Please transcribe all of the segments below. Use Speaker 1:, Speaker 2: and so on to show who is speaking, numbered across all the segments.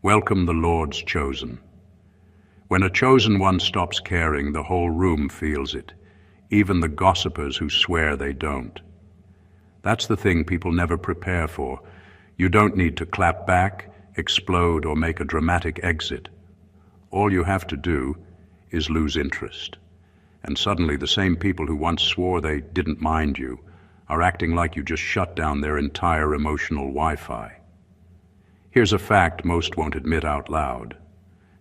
Speaker 1: Welcome the Lord's chosen. When a chosen one stops caring, the whole room feels it, even the gossipers who swear they don't. That's the thing people never prepare for. You don't need to clap back, explode, or make a dramatic exit. All you have to do is lose interest. And suddenly the same people who once swore they didn't mind you are acting like you just shut down their entire emotional Wi-Fi. Here's a fact most won't admit out loud.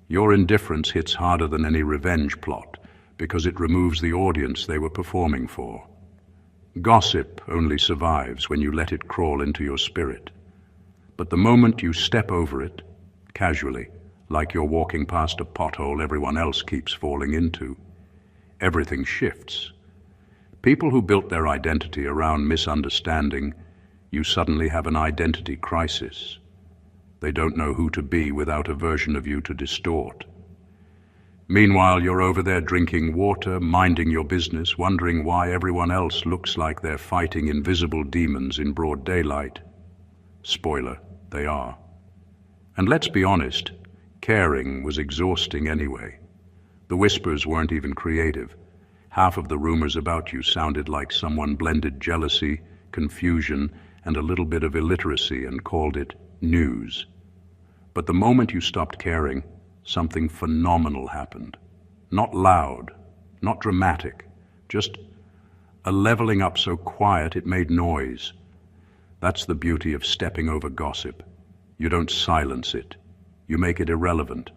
Speaker 1: Your indifference hits harder than any revenge plot because it removes the audience they were performing for. Gossip only survives when you let it crawl into your spirit. But the moment you step over it, casually, like you're walking past a pothole everyone else keeps falling into, everything shifts. People who built their identity around misunderstanding, you suddenly have an identity crisis. They don't know who to be without a version of you to distort. Meanwhile, you're over there drinking water, minding your business, wondering why everyone else looks like they're fighting invisible demons in broad daylight. Spoiler, they are. And let's be honest, caring was exhausting anyway. The whispers weren't even creative. Half of the rumors about you sounded like someone blended jealousy, confusion, and a little bit of illiteracy and called it news. But the moment you stopped caring, something phenomenal happened. Not loud, not dramatic, just a leveling up so quiet it made noise. That's the beauty of stepping over gossip. You don't silence it. You make it irrelevant.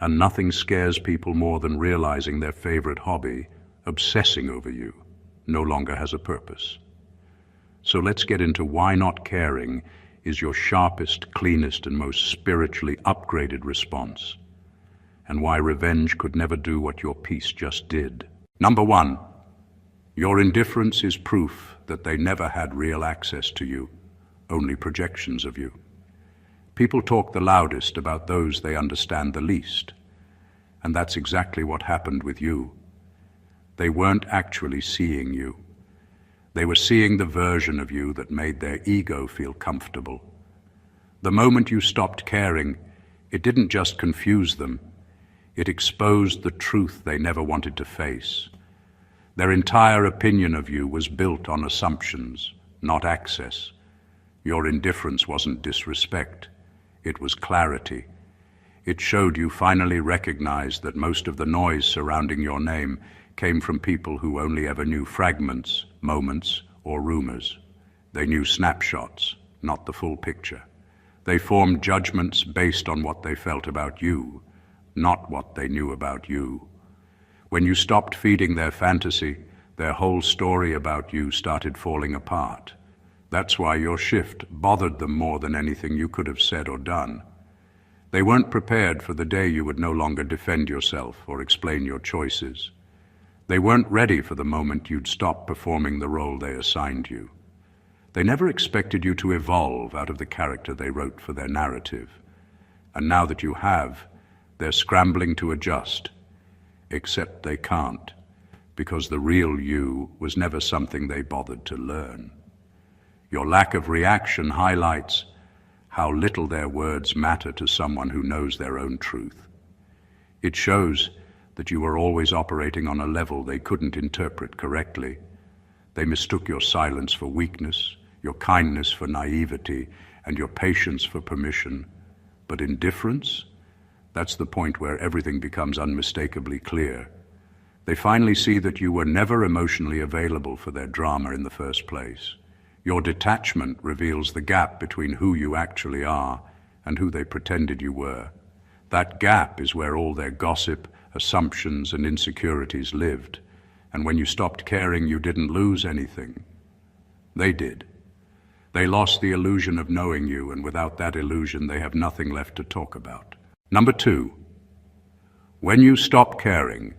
Speaker 1: And nothing scares people more than realizing their favorite hobby, obsessing over you, no longer has a purpose. So let's get into why not caring is your sharpest, cleanest, and most spiritually upgraded response, and why revenge could never do what your peace just did. Number one, your indifference is proof that they never had real access to you, only projections of you. People talk the loudest about those they understand the least, and that's exactly what happened with you. They weren't actually seeing you. They were seeing the version of you that made their ego feel comfortable. The moment you stopped caring, it didn't just confuse them, it exposed the truth they never wanted to face. Their entire opinion of you was built on assumptions, not access. Your indifference wasn't disrespect, it was clarity. It showed you finally recognized that most of the noise surrounding your name came from people who only ever knew fragments, moments, or rumors. They knew snapshots, not the full picture. They formed judgments based on what they felt about you, not what they knew about you. When you stopped feeding their fantasy, their whole story about you started falling apart. That's why your shift bothered them more than anything you could have said or done. They weren't prepared for the day you would no longer defend yourself or explain your choices. They weren't ready for the moment you'd stop performing the role they assigned you. They never expected you to evolve out of the character they wrote for their narrative. And now that you have, they're scrambling to adjust. Except they can't, because the real you was never something they bothered to learn. Your lack of reaction highlights how little their words matter to someone who knows their own truth. It shows that you were always operating on a level they couldn't interpret correctly. They mistook your silence for weakness, your kindness for naivety, and your patience for permission. But indifference? That's the point where everything becomes unmistakably clear. They finally see that you were never emotionally available for their drama in the first place. Your detachment reveals the gap between who you actually are and who they pretended you were. That gap is where all their gossip, assumptions, and insecurities lived. And when you stopped caring, you didn't lose anything. They did. They lost the illusion of knowing you, and without that illusion, they have nothing left to talk about. Number two, when you stop caring,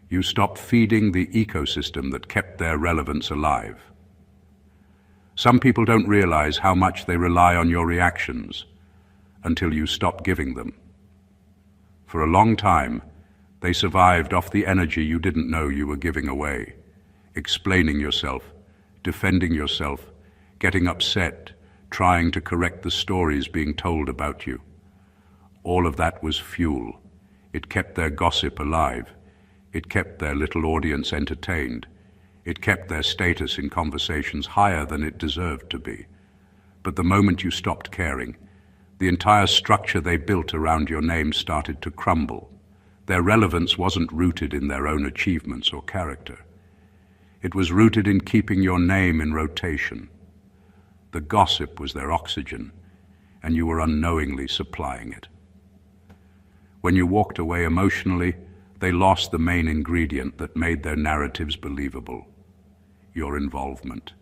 Speaker 1: you stop feeding the ecosystem that kept their relevance alive. Some people don't realize how much they rely on your reactions until you stop giving them. For a long time, they survived off the energy you didn't know you were giving away, explaining yourself, defending yourself, getting upset, trying to correct the stories being told about you. All of that was fuel. It kept their gossip alive. It kept their little audience entertained. It kept their status in conversations higher than it deserved to be. But the moment you stopped caring, the entire structure they built around your name started to crumble. Their relevance wasn't rooted in their own achievements or character. It was rooted in keeping your name in rotation. The gossip was their oxygen, and you were unknowingly supplying it. When you walked away emotionally, they lost the main ingredient that made their narratives believable: your involvement.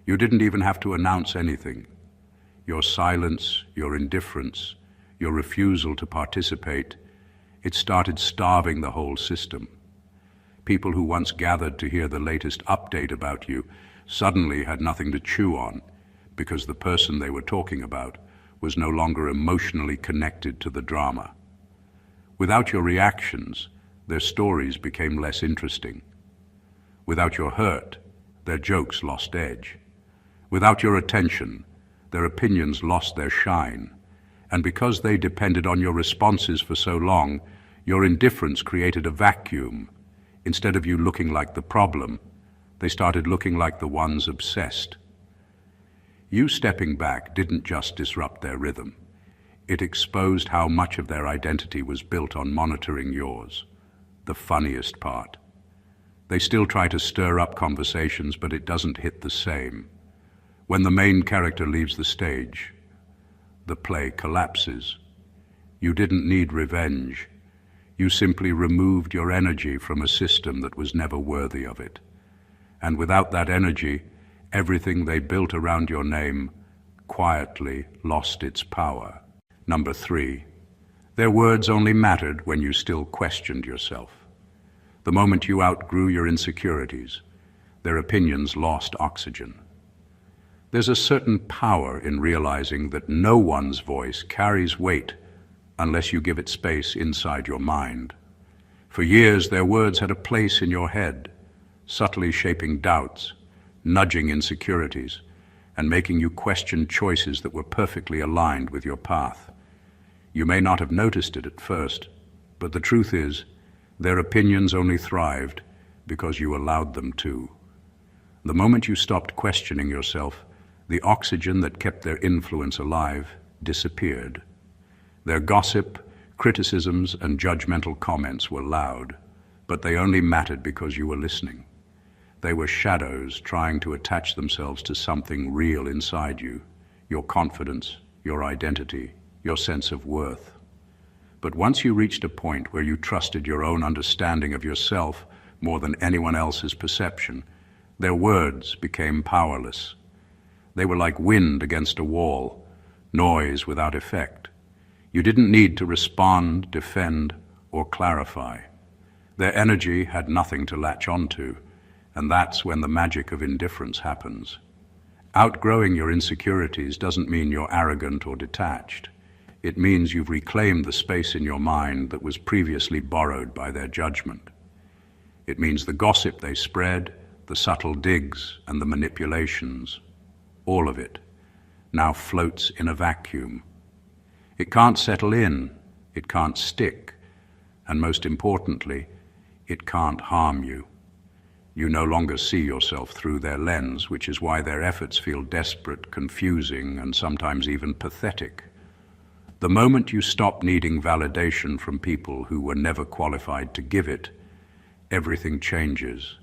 Speaker 1: You didn't even have to announce anything. Your silence, your indifference, your refusal to participate, it started starving the whole system. People who once gathered to hear the latest update about you suddenly had nothing to chew on because the person they were talking about was no longer emotionally connected to the drama. Without your reactions, their stories became less interesting. Without your hurt, their jokes lost edge. Without your attention, their opinions lost their shine. And because they depended on your responses for so long, your indifference created a vacuum. Instead of you looking like the problem, they started looking like the ones obsessed. You stepping back didn't just disrupt their rhythm. It exposed how much of their identity was built on monitoring yours. The funniest part. They still try to stir up conversations, but it doesn't hit the same. When the main character leaves the stage, the play collapses. You didn't need revenge. You simply removed your energy from a system that was never worthy of it. And without that energy, everything they built around your name quietly lost its power. Number 3, their words only mattered when you still questioned yourself. The moment you outgrew your insecurities, their opinions lost oxygen. There's a certain power in realizing that no one's voice carries weight unless you give it space inside your mind. For years, their words had a place in your head, subtly shaping doubts, nudging insecurities, and making you question choices that were perfectly aligned with your path. You may not have noticed it at first, but the truth is, their opinions only thrived because you allowed them to. The moment you stopped questioning yourself, the oxygen that kept their influence alive disappeared. Their gossip, criticisms, and judgmental comments were loud, but they only mattered because you were listening. They were shadows trying to attach themselves to something real inside you, your confidence, your identity, your sense of worth. But once you reached a point where you trusted your own understanding of yourself more than anyone else's perception, their words became powerless. They were like wind against a wall, noise without effect. You didn't need to respond, defend, or clarify. Their energy had nothing to latch onto, and that's when the magic of indifference happens. Outgrowing your insecurities doesn't mean you're arrogant or detached. It means you've reclaimed the space in your mind that was previously borrowed by their judgment. It means the gossip they spread, the subtle digs, and the manipulations, all of it, now floats in a vacuum. It can't settle in, it can't stick, and most importantly, it can't harm you. You no longer see yourself through their lens, which is why their efforts feel desperate, confusing, and sometimes even pathetic. The moment you stop needing validation from people who were never qualified to give it, everything changes.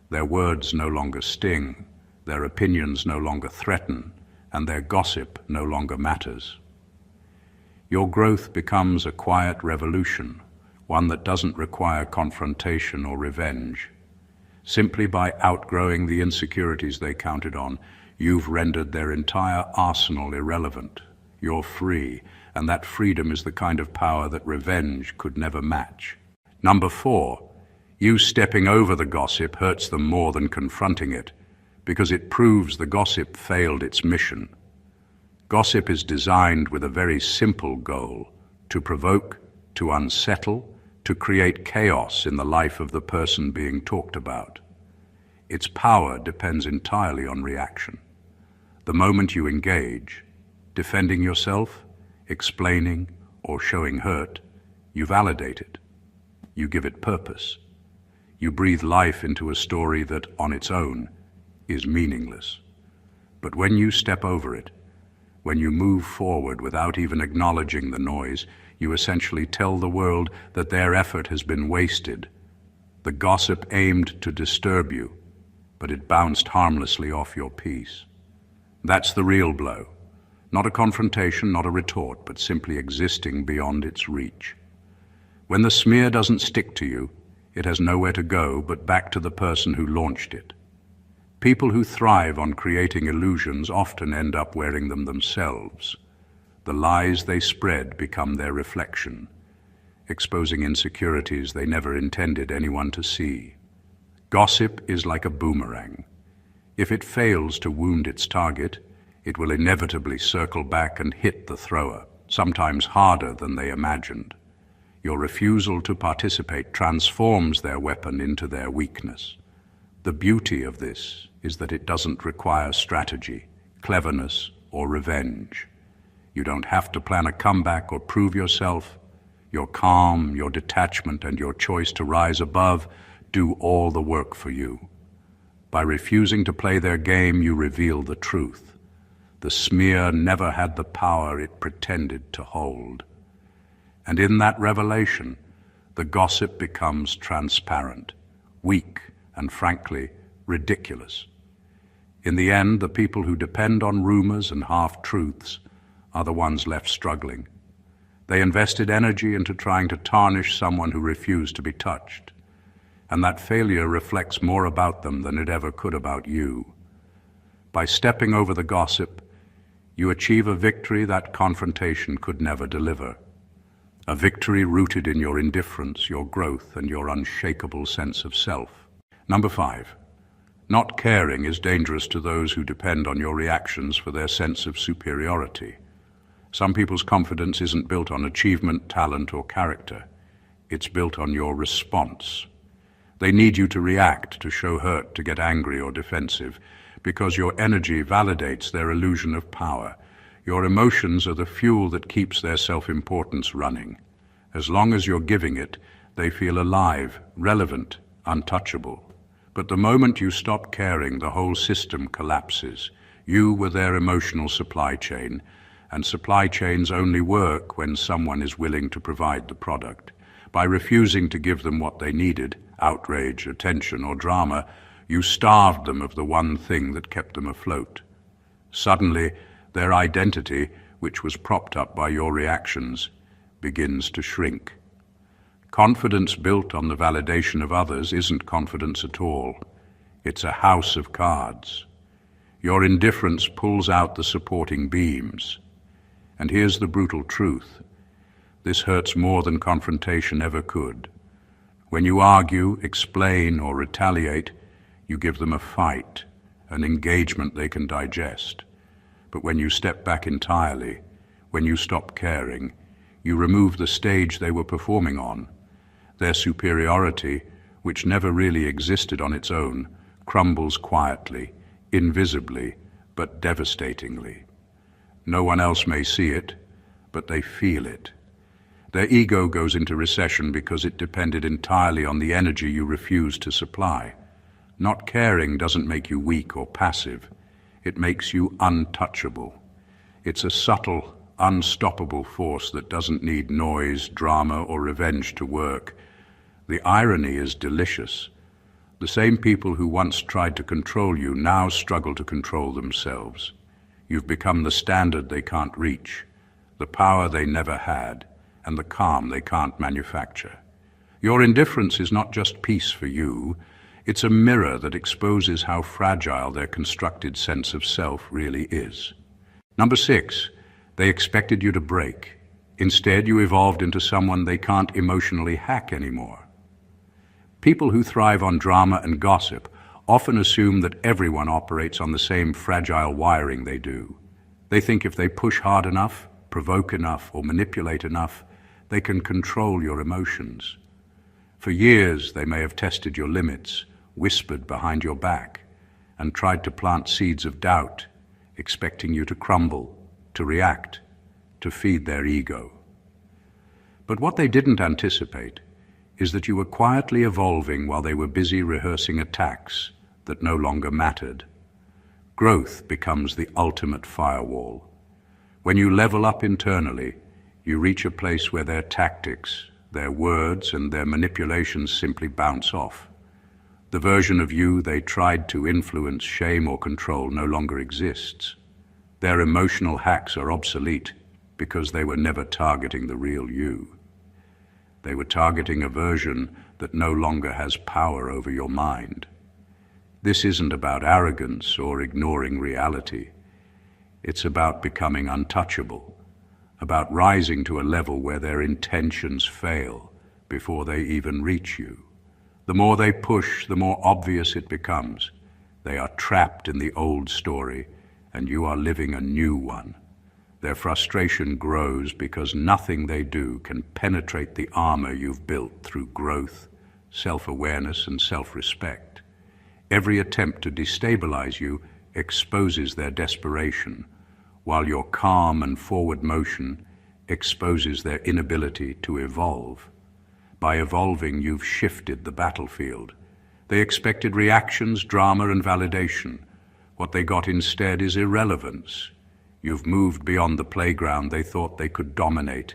Speaker 1: Their words no longer sting, their opinions no longer threaten, and their gossip no longer matters. Your growth becomes a quiet revolution, one that doesn't require confrontation or revenge. Simply by outgrowing the insecurities they counted on, you've rendered their entire arsenal irrelevant. You're free, and that freedom is the kind of power that revenge could never match. Number 4, you stepping over the gossip hurts them more than confronting it, because it proves the gossip failed its mission. Gossip is designed with a very simple goal: to provoke, to unsettle, to create chaos in the life of the person being talked about. Its power depends entirely on reaction. The moment you engage, defending yourself, explaining, or showing hurt, you validate it. You give it purpose. You breathe life into a story that, on its own, is meaningless. But when you step over it, when you move forward without even acknowledging the noise, you essentially tell the world that their effort has been wasted. The gossip aimed to disturb you, but it bounced harmlessly off your peace. That's the real blow. Not a confrontation, not a retort, but simply existing beyond its reach. When the smear doesn't stick to you, it has nowhere to go but back to the person who launched it. People who thrive on creating illusions often end up wearing them themselves. The lies they spread become their reflection, exposing insecurities they never intended anyone to see. Gossip is like a boomerang. If it fails to wound its target, it will inevitably circle back and hit the thrower, sometimes harder than they imagined. Your refusal to participate transforms their weapon into their weakness. The beauty of this is that it doesn't require strategy, cleverness, or revenge. You don't have to plan a comeback or prove yourself. Your calm, your detachment, and your choice to rise above do all the work for you. By refusing to play their game, you reveal the truth. The smear never had the power it pretended to hold. And in that revelation, the gossip becomes transparent, weak, and frankly, ridiculous. In the end, the people who depend on rumors and half-truths are the ones left struggling. They invested energy into trying to tarnish someone who refused to be touched. And that failure reflects more about them than it ever could about you. By stepping over the gossip, you achieve a victory that confrontation could never deliver. A victory rooted in your indifference, your growth, and your unshakable sense of self. Number 5. Not caring is dangerous to those who depend on your reactions for their sense of superiority. Some people's confidence isn't built on achievement, talent, or character. It's built on your response. They need you to react, to show hurt, to get angry or defensive, because your energy validates their illusion of power. Your emotions are the fuel that keeps their self-importance running. As long as you're giving it, they feel alive, relevant, untouchable. But the moment you stop caring, the whole system collapses. You were their emotional supply chain, and supply chains only work when someone is willing to provide the product. By refusing to give them what they needed, outrage, attention, or drama, you starved them of the one thing that kept them afloat. Suddenly, their identity, which was propped up by your reactions, begins to shrink. Confidence built on the validation of others isn't confidence at all. It's a house of cards. Your indifference pulls out the supporting beams. And here's the brutal truth. This hurts more than confrontation ever could. When you argue, explain, or retaliate, you give them a fight, an engagement they can digest. But when you step back entirely, when you stop caring, you remove the stage they were performing on. Their superiority, which never really existed on its own, crumbles quietly, invisibly, but devastatingly. No one else may see it, but they feel it. Their ego goes into recession because it depended entirely on the energy you refused to supply. Not caring doesn't make you weak or passive. It makes you untouchable. It's a subtle, unstoppable force that doesn't need noise, drama, or revenge to work. The irony is delicious. The same people who once tried to control you now struggle to control themselves. You've become the standard they can't reach, the power they never had, and the calm they can't manufacture. Your indifference is not just peace for you, it's a mirror that exposes how fragile their constructed sense of self really is. Number 6, they expected you to break. Instead, you evolved into someone they can't emotionally hack anymore. People who thrive on drama and gossip often assume that everyone operates on the same fragile wiring they do. They think if they push hard enough, provoke enough, or manipulate enough, they can control your emotions. For years, they may have tested your limits, whispered behind your back, and tried to plant seeds of doubt, expecting you to crumble, to react, to feed their ego. But what they didn't anticipate is that you were quietly evolving while they were busy rehearsing attacks that no longer mattered. Growth becomes the ultimate firewall. When you level up internally, you reach a place where their tactics, their words, and their manipulations simply bounce off. The version of you they tried to influence, shame, or control no longer exists. Their emotional hacks are obsolete because they were never targeting the real you. They were targeting a version that no longer has power over your mind. This isn't about arrogance or ignoring reality. It's about becoming untouchable, about rising to a level where their intentions fail before they even reach you. The more they push, the more obvious it becomes. They are trapped in the old story, and you are living a new one. Their frustration grows because nothing they do can penetrate the armor you've built through growth, self-awareness, and self-respect. Every attempt to destabilize you exposes their desperation, while your calm and forward motion exposes their inability to evolve. By evolving, you've shifted the battlefield. They expected reactions, drama, and validation. What they got instead is irrelevance. You've moved beyond the playground they thought they could dominate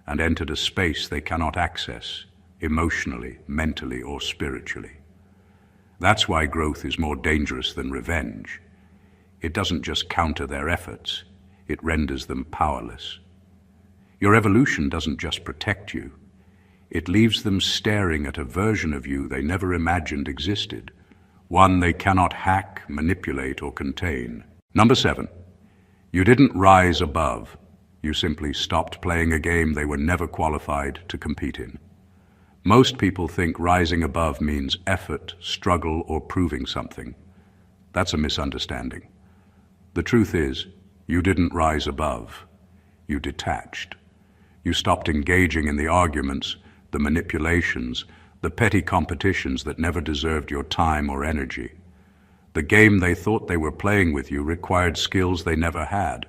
Speaker 1: and entered a space they cannot access, emotionally, mentally, or spiritually. That's why growth is more dangerous than revenge. It doesn't just counter their efforts, it renders them powerless. Your evolution doesn't just protect you, it leaves them staring at a version of you they never imagined existed, one they cannot hack, manipulate, or contain. Number 7. You didn't rise above. You simply stopped playing a game they were never qualified to compete in. Most people think rising above means effort, struggle, or proving something. That's a misunderstanding. The truth is, you didn't rise above. You detached. You stopped engaging in the arguments, the manipulations, the petty competitions that never deserved your time or energy. The game they thought they were playing with you required skills they never had: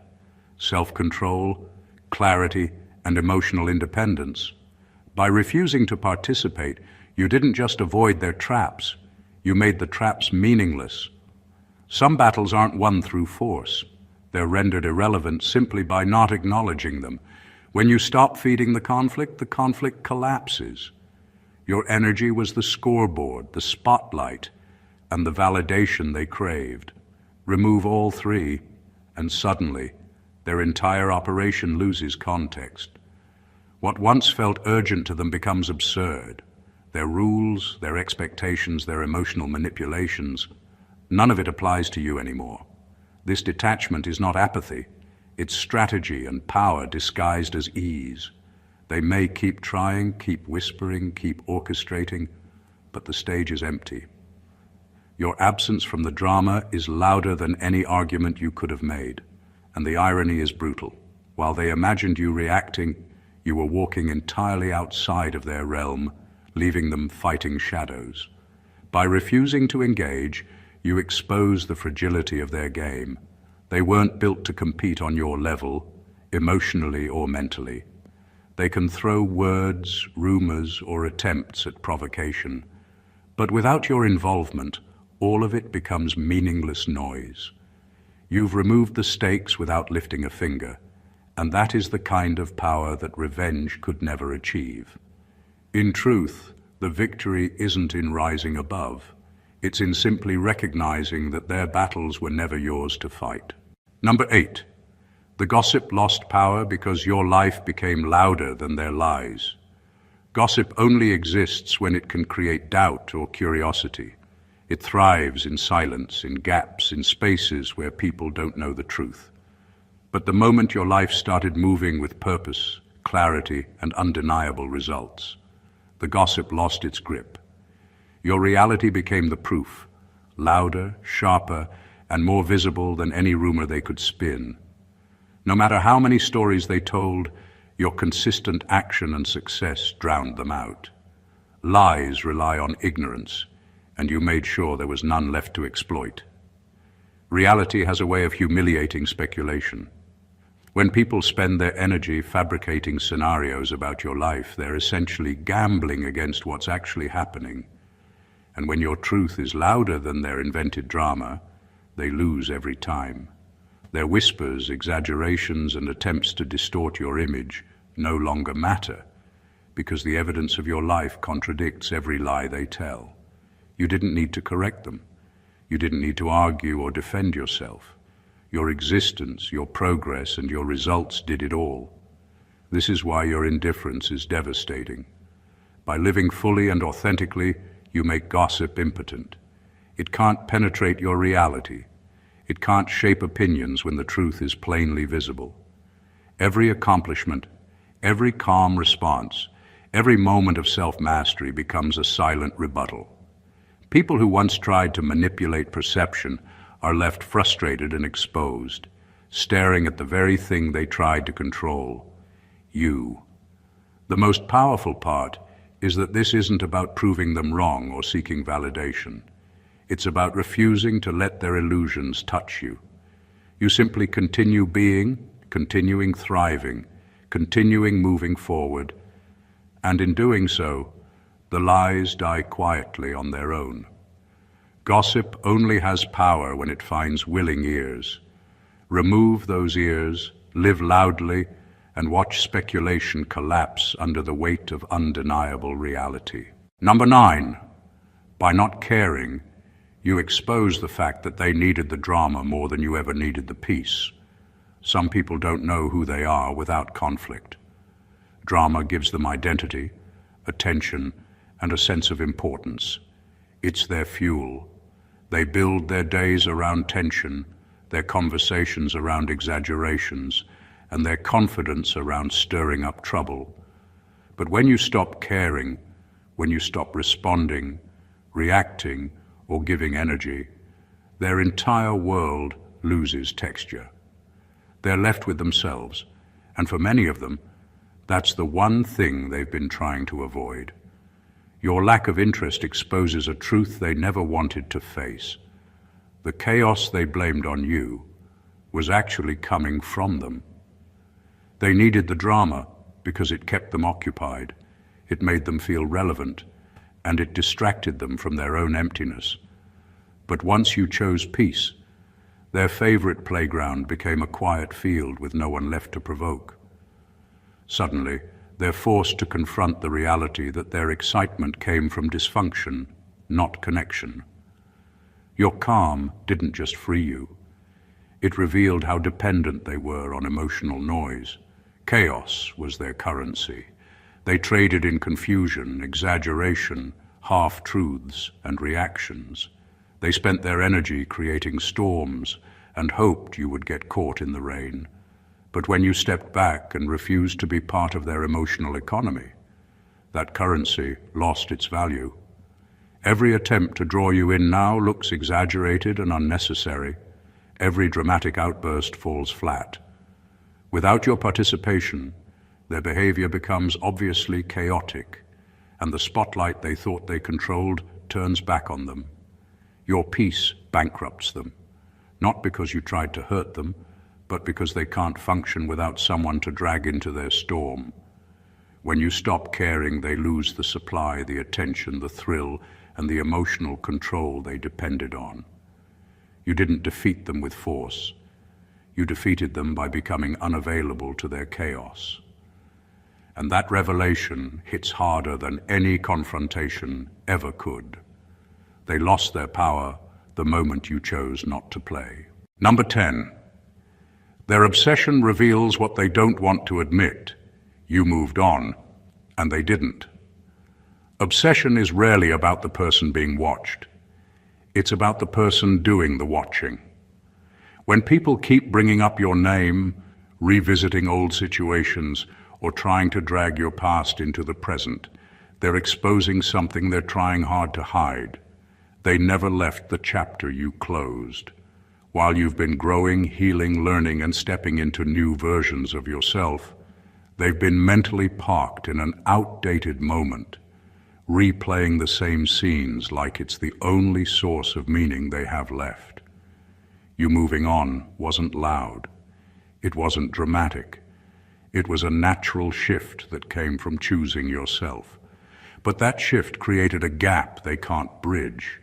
Speaker 1: self-control, clarity, and emotional independence. By refusing to participate, you didn't just avoid their traps, you made the traps meaningless. Some battles aren't won through force. They're rendered irrelevant simply by not acknowledging them. When you stop feeding the conflict collapses. Your energy was the scoreboard, the spotlight, and the validation they craved. Remove all three, and suddenly, their entire operation loses context. What once felt urgent to them becomes absurd. Their rules, their expectations, their emotional manipulations, none of it applies to you anymore. This detachment is not apathy. It's strategy and power disguised as ease. They may keep trying, keep whispering, keep orchestrating, but the stage is empty. Your absence from the drama is louder than any argument you could have made, and the irony is brutal. While they imagined you reacting, you were walking entirely outside of their realm, leaving them fighting shadows. By refusing to engage, you expose the fragility of their game. They weren't built to compete on your level, emotionally or mentally. They can throw words, rumors, or attempts at provocation, but without your involvement, all of it becomes meaningless noise. You've removed the stakes without lifting a finger, and that is the kind of power that revenge could never achieve. In truth, the victory isn't in rising above. It's in simply recognizing that their battles were never yours to fight. Number 8. The gossip lost power because your life became louder than their lies. Gossip only exists when it can create doubt or curiosity. It thrives in silence, in gaps, in spaces where people don't know the truth. But the moment your life started moving with purpose, clarity, and undeniable results, the gossip lost its grip. Your reality became the proof, louder, sharper, and more visible than any rumor they could spin. No matter how many stories they told, your consistent action and success drowned them out. Lies rely on ignorance, and you made sure there was none left to exploit. Reality has a way of humiliating speculation. When people spend their energy fabricating scenarios about your life, they're essentially gambling against what's actually happening. And when your truth is louder than their invented drama, they lose every time. Their whispers, exaggerations, and attempts to distort your image no longer matter, because the evidence of your life contradicts every lie they tell. You didn't need to correct them. You didn't need to argue or defend yourself. Your existence, your progress, and your results did it all. This is why your indifference is devastating. By living fully and authentically, you make gossip impotent. It can't penetrate your reality. It can't shape opinions when the truth is plainly visible. Every accomplishment, every calm response, every moment of self-mastery becomes a silent rebuttal. People who once tried to manipulate perception are left frustrated and exposed, staring at the very thing they tried to control, you. The most powerful part is that this isn't about proving them wrong or seeking validation. It's about refusing to let their illusions touch you. You simply continue being, continuing thriving, continuing moving forward, and in doing so, the lies die quietly on their own. Gossip only has power when it finds willing ears. Remove those ears, live loudly, and watch speculation collapse under the weight of undeniable reality. Number 9, by not caring, you expose the fact that they needed the drama more than you ever needed the peace. Some people don't know who they are without conflict. Drama gives them identity, attention, and a sense of importance. It's their fuel. They build their days around tension, their conversations around exaggerations, and their confidence around stirring up trouble. But when you stop caring, when you stop responding, reacting, or giving energy, their entire world loses texture. They're left with themselves, and for many of them, that's the one thing they've been trying to avoid. Your lack of interest exposes a truth they never wanted to face. The chaos they blamed on you was actually coming from them. They needed the drama because it kept them occupied, it made them feel relevant, and it distracted them from their own emptiness. But once you chose peace, their favorite playground became a quiet field with no one left to provoke. Suddenly, they're forced to confront the reality that their excitement came from dysfunction, not connection. Your calm didn't just free you. It revealed how dependent they were on emotional noise. Chaos was their currency. They traded in confusion, exaggeration, half-truths, and reactions. They spent their energy creating storms and hoped you would get caught in the rain. But when you stepped back and refused to be part of their emotional economy, that currency lost its value. Every attempt to draw you in now looks exaggerated and unnecessary. Every dramatic outburst falls flat. Without your participation, their behavior becomes obviously chaotic, and the spotlight they thought they controlled turns back on them. Your peace bankrupts them, not because you tried to hurt them, but because they can't function without someone to drag into their storm. When you stop caring, they lose the supply, the attention, the thrill, and the emotional control they depended on. You didn't defeat them with force. You defeated them by becoming unavailable to their chaos. And that revelation hits harder than any confrontation ever could. They lost their power the moment you chose not to play. Number 10. Their obsession reveals what they don't want to admit. You moved on, and they didn't. Obsession is rarely about the person being watched. It's about the person doing the watching. When people keep bringing up your name, revisiting old situations, or trying to drag your past into the present, they're exposing something they're trying hard to hide. They never left the chapter you closed. While you've been growing, healing, learning, and stepping into new versions of yourself, they've been mentally parked in an outdated moment, replaying the same scenes like it's the only source of meaning they have left. You moving on wasn't loud. It wasn't dramatic. It was a natural shift that came from choosing yourself. But that shift created a gap they can't bridge.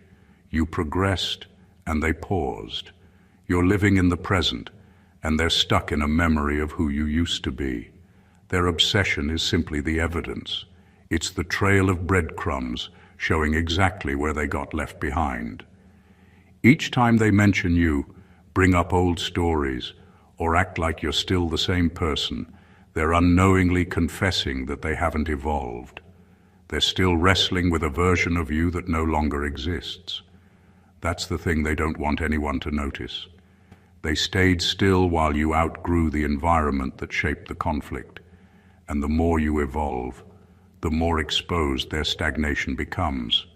Speaker 1: You progressed, and they paused. You're living in the present, and they're stuck in a memory of who you used to be. Their obsession is simply the evidence. It's the trail of breadcrumbs showing exactly where they got left behind. Each time they mention you, bring up old stories, or act like you're still the same person, they're unknowingly confessing that they haven't evolved. They're still wrestling with a version of you that no longer exists. That's the thing they don't want anyone to notice. They stayed still while you outgrew the environment that shaped the conflict. And the more you evolve, the more exposed their stagnation becomes.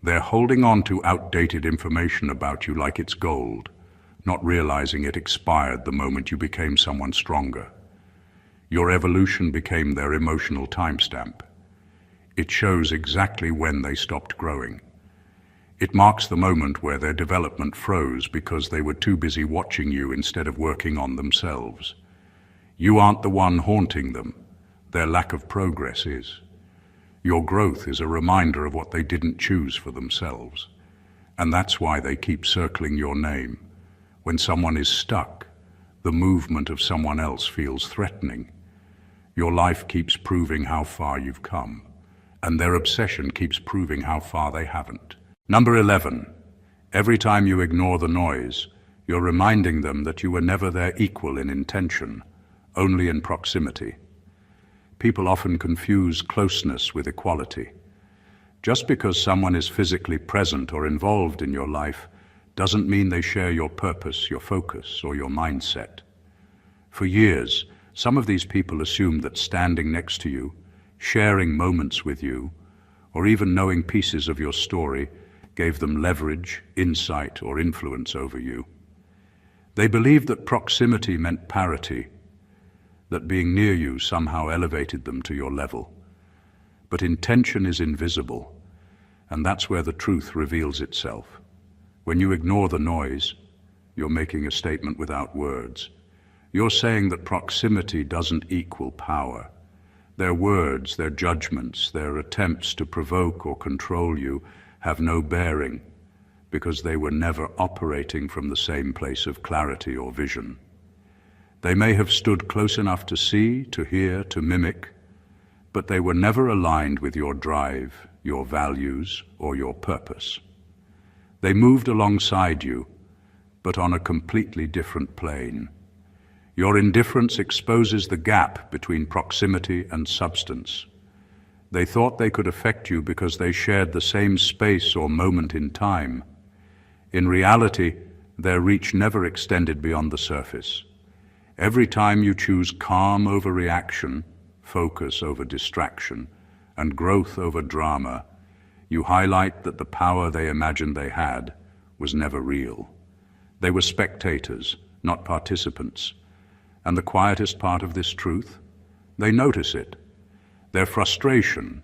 Speaker 1: They're holding on to outdated information about you like it's gold, not realizing it expired the moment you became someone stronger. Your evolution became their emotional timestamp. It shows exactly when they stopped growing. It marks the moment where their development froze because they were too busy watching you instead of working on themselves. You aren't the one haunting them. Their lack of progress is. Your growth is a reminder of what they didn't choose for themselves. And that's why they keep circling your name. When someone is stuck, the movement of someone else feels threatening. Your life keeps proving how far you've come, and their obsession keeps proving how far they haven't. Number 11. Every time you ignore the noise, you're reminding them that you were never their equal in intention, only in proximity. People often confuse closeness with equality. Just because someone is physically present or involved in your life doesn't mean they share your purpose, your focus, or your mindset. For years, some of these people assumed that standing next to you, sharing moments with you, or even knowing pieces of your story gave them leverage, insight, or influence over you. They believed that proximity meant parity, that being near you somehow elevated them to your level. But intention is invisible, and that's where the truth reveals itself. When you ignore the noise, you're making a statement without words. You're saying that proximity doesn't equal power. Their words, their judgments, their attempts to provoke or control you have no bearing, because they were never operating from the same place of clarity or vision. They may have stood close enough to see, to hear, to mimic, but they were never aligned with your drive, your values, or your purpose. They moved alongside you, but on a completely different plane. Your indifference exposes the gap between proximity and substance. They thought they could affect you because they shared the same space or moment in time. In reality, their reach never extended beyond the surface. Every time you choose calm over reaction, focus over distraction, and growth over drama, you highlight that the power they imagined they had was never real. They were spectators, not participants. And the quietest part of this truth? They notice it. Their frustration,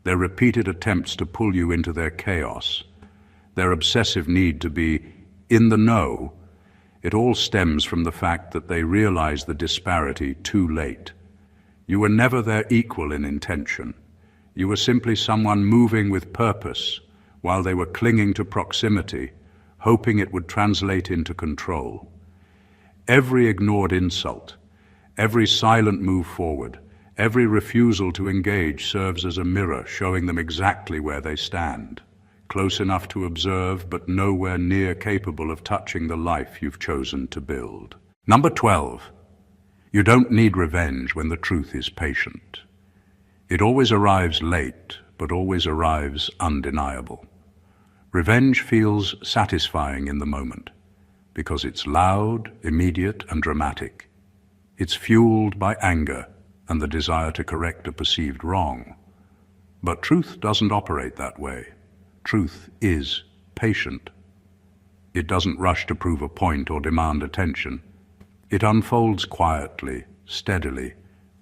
Speaker 1: their repeated attempts to pull you into their chaos, their obsessive need to be in the know, it all stems from the fact that they realize the disparity too late. You were never their equal in intention. You were simply someone moving with purpose while they were clinging to proximity, hoping it would translate into control. Every ignored insult, every silent move forward, every refusal to engage serves as a mirror showing them exactly where they stand. Close enough to observe, but nowhere near capable of touching the life you've chosen to build. Number 12. You don't need revenge when the truth is patient. It always arrives late, but always arrives undeniable. Revenge feels satisfying in the moment, because it's loud, immediate, and dramatic. It's fueled by anger and the desire to correct a perceived wrong. But truth doesn't operate that way. Truth is patient. It doesn't rush to prove a point or demand attention. It unfolds quietly, steadily,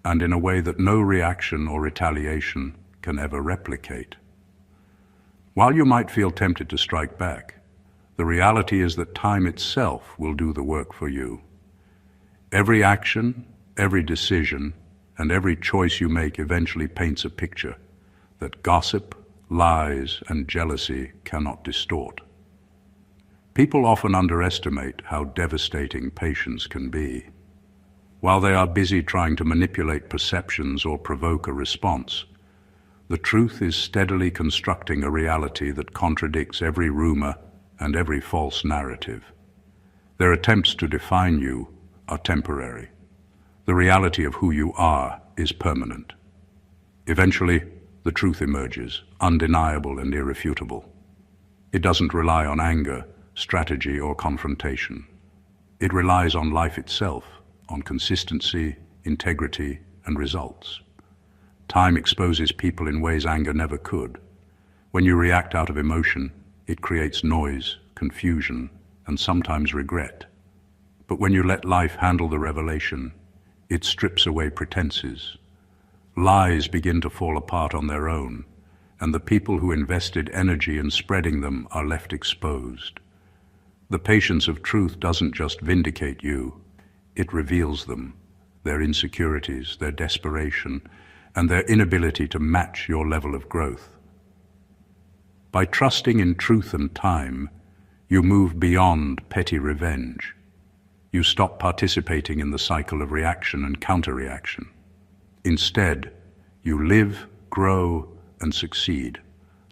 Speaker 1: and in a way that no reaction or retaliation can ever replicate. While you might feel tempted to strike back, the reality is that time itself will do the work for you. Every action, every decision, and every choice you make eventually paints a picture that gossip, lies, and jealousy cannot distort. People often underestimate how devastating patience can be. While they are busy trying to manipulate perceptions or provoke a response, the truth is steadily constructing a reality that contradicts every rumor and every false narrative. Their attempts to define you are temporary. The reality of who you are is permanent. Eventually, the truth emerges, undeniable and irrefutable. It doesn't rely on anger, strategy, or confrontation. It relies on life itself, on consistency, integrity, and results. Time exposes people in ways anger never could. When you react out of emotion, it creates noise, confusion, and sometimes regret. But when you let life handle the revelation, it strips away pretenses. Lies begin to fall apart on their own, and the people who invested energy in spreading them are left exposed. The patience of truth doesn't just vindicate you, it reveals them, their insecurities, their desperation, and their inability to match your level of growth. By trusting in truth and time, you move beyond petty revenge. You stop participating in the cycle of reaction and counter-reaction. Instead, you live, grow, and succeed,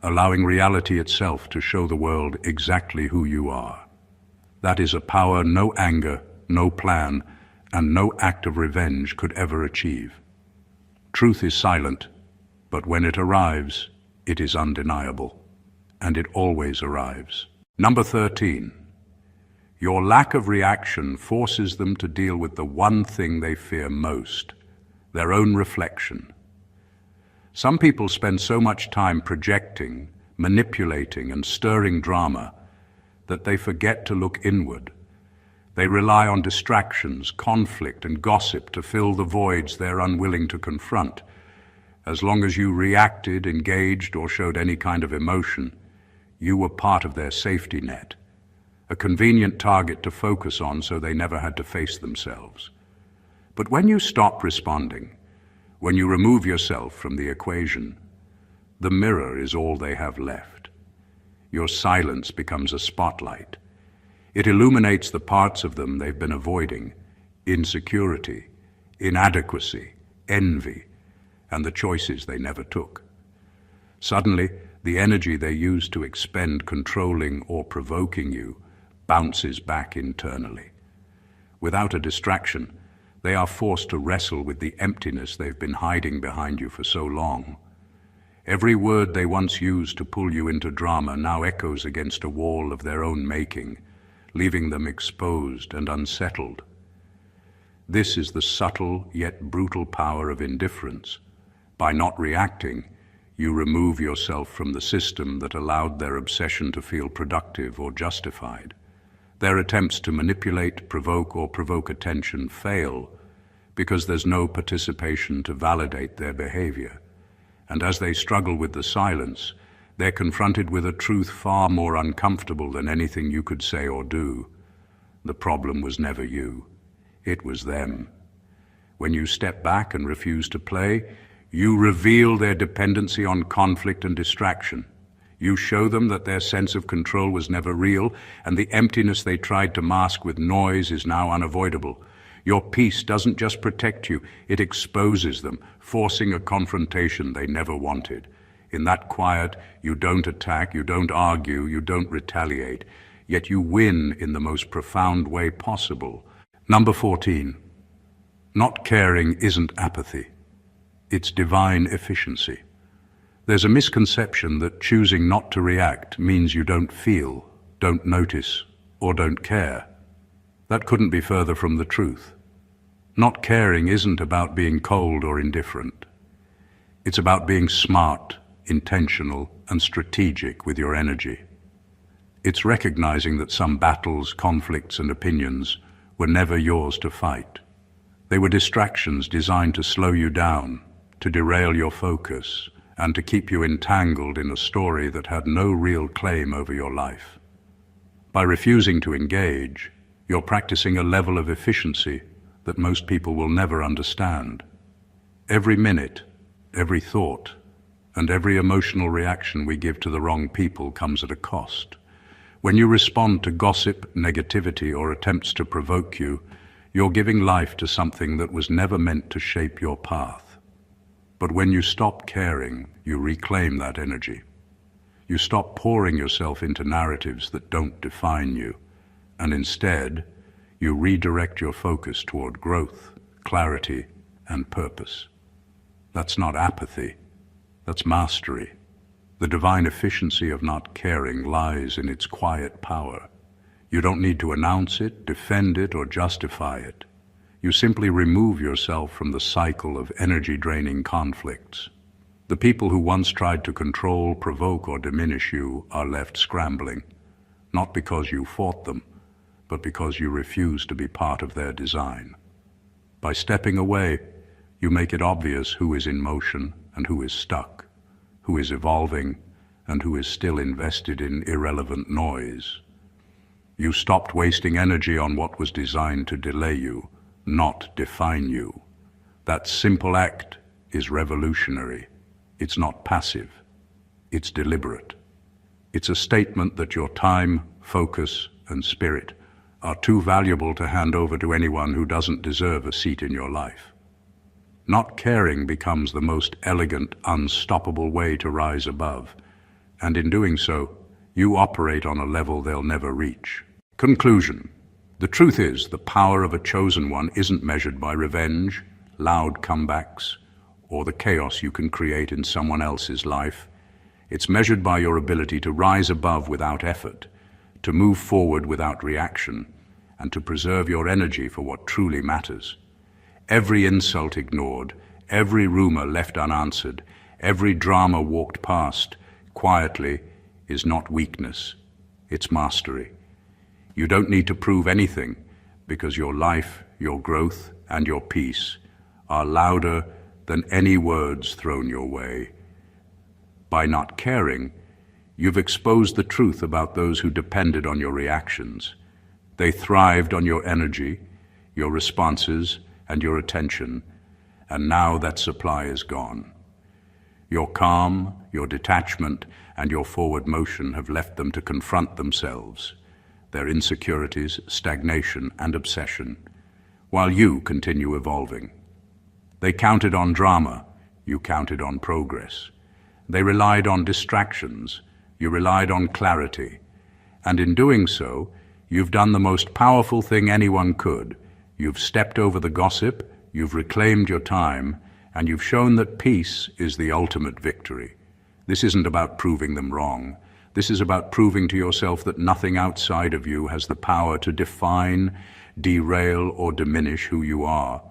Speaker 1: allowing reality itself to show the world exactly who you are. That is a power no anger, no plan, and no act of revenge could ever achieve. Truth is silent, but when it arrives, it is undeniable, and it always arrives. Number 13. Your lack of reaction forces them to deal with the one thing they fear most, their own reflection. Some people spend so much time projecting, manipulating, and stirring drama that they forget to look inward. They rely on distractions, conflict, and gossip to fill the voids they're unwilling to confront. As long as you reacted, engaged, or showed any kind of emotion, you were part of their safety net, a convenient target to focus on so they never had to face themselves. But when you stop responding, when you remove yourself from the equation, the mirror is all they have left. Your silence becomes a spotlight. It illuminates the parts of them they've been avoiding: insecurity, inadequacy, envy, and the choices they never took. Suddenly, the energy they used to expend controlling or provoking you bounces back internally. Without a distraction, they are forced to wrestle with the emptiness they've been hiding behind you for so long. Every word they once used to pull you into drama now echoes against a wall of their own making, leaving them exposed and unsettled. This is the subtle yet brutal power of indifference. By not reacting, you remove yourself from the system that allowed their obsession to feel productive or justified. Their attempts to manipulate, provoke, or provoke attention fail because there's no participation to validate their behavior. And as they struggle with the silence, they're confronted with a truth far more uncomfortable than anything you could say or do. The problem was never you. It was them. When you step back and refuse to play, you reveal their dependency on conflict and distraction. You show them that their sense of control was never real, and the emptiness they tried to mask with noise is now unavoidable. Your peace doesn't just protect you, it exposes them, forcing a confrontation they never wanted. In that quiet, you don't attack, you don't argue, you don't retaliate, yet you win in the most profound way possible. Number 14. Not caring isn't apathy. It's divine efficiency. There's a misconception that choosing not to react means you don't feel, don't notice, or don't care. That couldn't be further from the truth. Not caring isn't about being cold or indifferent. It's about being smart, intentional, and strategic with your energy. It's recognizing that some battles, conflicts, and opinions were never yours to fight. They were distractions designed to slow you down, to derail your focus, and to keep you entangled in a story that had no real claim over your life. By refusing to engage, you're practicing a level of efficiency that most people will never understand. Every minute, every thought, and every emotional reaction we give to the wrong people comes at a cost. When you respond to gossip, negativity, or attempts to provoke you, you're giving life to something that was never meant to shape your path. But when you stop caring, you reclaim that energy. You stop pouring yourself into narratives that don't define you, and instead, you redirect your focus toward growth, clarity, and purpose. That's not apathy, that's mastery. The divine efficiency of not caring lies in its quiet power. You don't need to announce it, defend it, or justify it. You simply remove yourself from the cycle of energy-draining conflicts. The people who once tried to control, provoke, or diminish you are left scrambling, not because you fought them, but because you refuse to be part of their design. By stepping away, you make it obvious who is in motion and who is stuck, who is evolving and who is still invested in irrelevant noise. You stopped wasting energy on what was designed to delay you, not define you. That simple act is revolutionary. It's not passive. It's deliberate. It's a statement that your time, focus, and spirit are too valuable to hand over to anyone who doesn't deserve a seat in your life. Not caring becomes the most elegant, unstoppable way to rise above, and in doing so, you operate on a level they'll never reach. Conclusion. The truth is, the power of a chosen one isn't measured by revenge, loud comebacks, or the chaos you can create in someone else's life. It's measured by your ability to rise above without effort, to move forward without reaction, and to preserve your energy for what truly matters. Every insult ignored, every rumor left unanswered, every drama walked past quietly is not weakness, it's mastery. You don't need to prove anything because your life, your growth, and your peace are louder than any words thrown your way. By not caring, you've exposed the truth about those who depended on your reactions. They thrived on your energy, your responses, and your attention, and now that supply is gone. Your calm, your detachment, and your forward motion have left them to confront themselves, their insecurities, stagnation, and obsession, while you continue evolving. They counted on drama, you counted on progress. They relied on distractions, you relied on clarity. And in doing so, you've done the most powerful thing anyone could. You've stepped over the gossip, you've reclaimed your time, and you've shown that peace is the ultimate victory. This isn't about proving them wrong. This is about proving to yourself that nothing outside of you has the power to define, derail, or diminish who you are.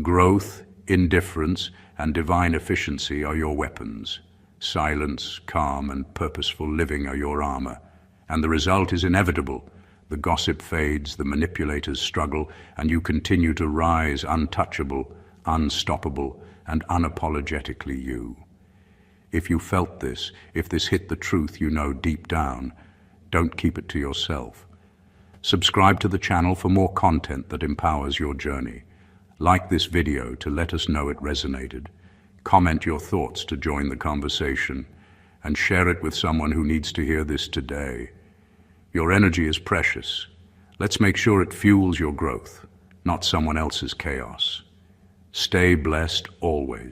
Speaker 1: Growth, indifference, and divine efficiency are your weapons. Silence, calm, and purposeful living are your armor. And the result is inevitable. The gossip fades, the manipulators struggle, and you continue to rise untouchable, unstoppable, and unapologetically you. If you felt this, if this hit the truth you know deep down, don't keep it to yourself. Subscribe to the channel for more content that empowers your journey. Like this video to let us know it resonated. Comment your thoughts to join the conversation, and share it with someone who needs to hear this today. Your energy is precious. Let's make sure it fuels your growth, not someone else's chaos. Stay blessed always.